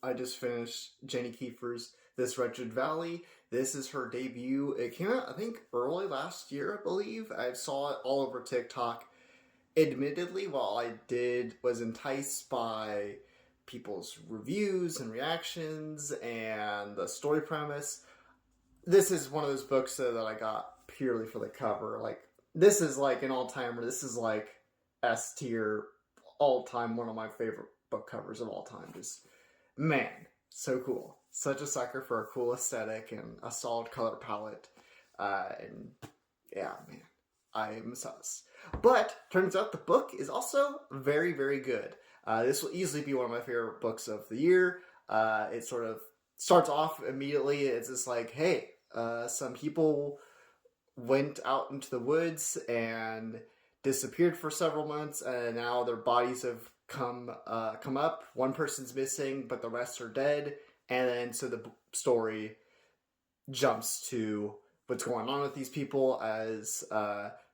I just finished Jenny Kiefer's This Wretched Valley. This is her debut. It came out, I think, early last year, I believe. I saw it all over TikTok. Admittedly, while I was enticed by people's reviews and reactions and the story premise, this is one of those books that I got purely for the cover. Like, this is like an all-timer. This is like S tier, all-time, one of my favorite book covers of all time. Just, man, so cool. Such a sucker for a cool aesthetic and a solid color palette. And yeah, man, I'm sus. But turns out the book is also very, very good. This will easily be one of my favorite books of the year. It sort of starts off immediately. It's just like, hey, some people went out into the woods and disappeared for several months, and now their bodies have come up. One person's missing, but the rest are dead. And then so the story jumps to what's going on with these people as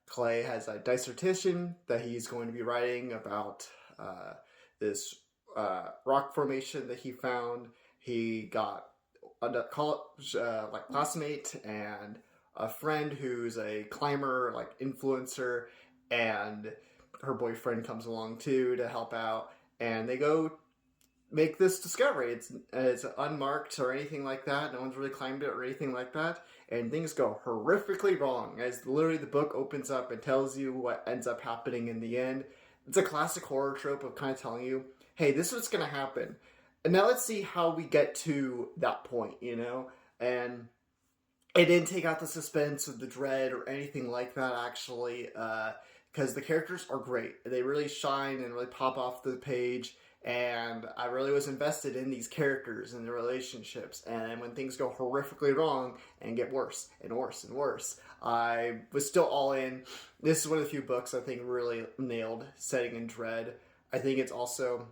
Clay has a dissertation that he's going to be writing about this rock formation that he found. He got a college classmate and a friend who's a climber, like influencer, and her boyfriend comes along too to help out, and they go make this discovery. It's unmarked or anything like that. No one's really climbed it or anything like that, and things go horrifically wrong as literally the book opens up and tells you what ends up happening in the end. It's a classic horror trope of kind of telling you, hey, this is what's going to happen. And now let's see how we get to that point, you know? And it didn't take out the suspense or the dread or anything like that, actually, because the characters are great. They really shine and really pop off the page, and I really was invested in these characters and their relationships. And when things go horrifically wrong and get worse and worse and worse, I was still all in. This is one of the few books I think really nailed setting in dread. I think it's also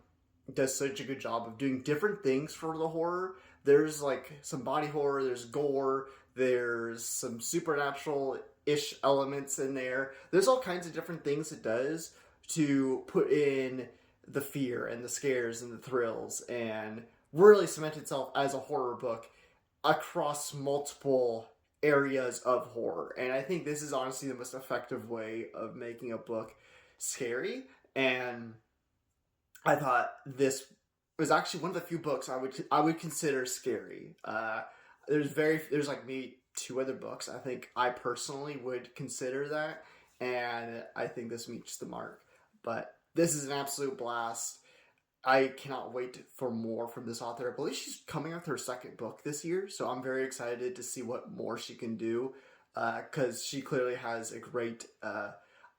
does such a good job of doing different things for the horror. There's like some body horror, there's gore, there's some supernatural-ish elements in there. There's all kinds of different things it does to put in the fear and the scares and the thrills and really cement itself as a horror book across multiple areas of horror. And I think this is honestly the most effective way of making a book scary. And I thought this was actually one of the few books I would consider scary. There's like maybe two other books I think I personally would consider that, and I think this meets the mark. But this is an absolute blast. I cannot wait for more from this author. I believe she's coming out with her second book this year, so I'm very excited to see what more she can do, because she clearly has a great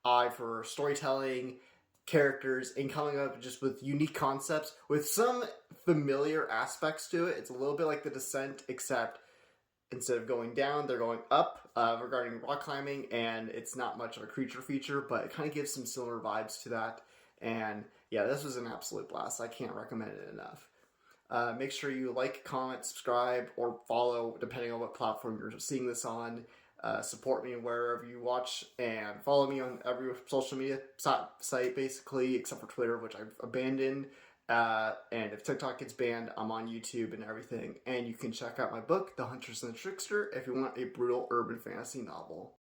eye for storytelling, characters, and coming up just with unique concepts with some familiar aspects to it. It's a little bit like The Descent, except instead of going down, they're going up regarding rock climbing, and it's not much of a creature feature, but it kind of gives some similar vibes to that. And yeah, this was an absolute blast. I can't recommend it enough. Make sure you like, comment, subscribe, or follow, depending on what platform you're seeing this on. Support me wherever you watch, and follow me on every social media site, basically, except for Twitter, which I've abandoned. And if TikTok gets banned, I'm on YouTube and everything. And you can check out my book, The Huntress and the Trickster, if you want a brutal urban fantasy novel.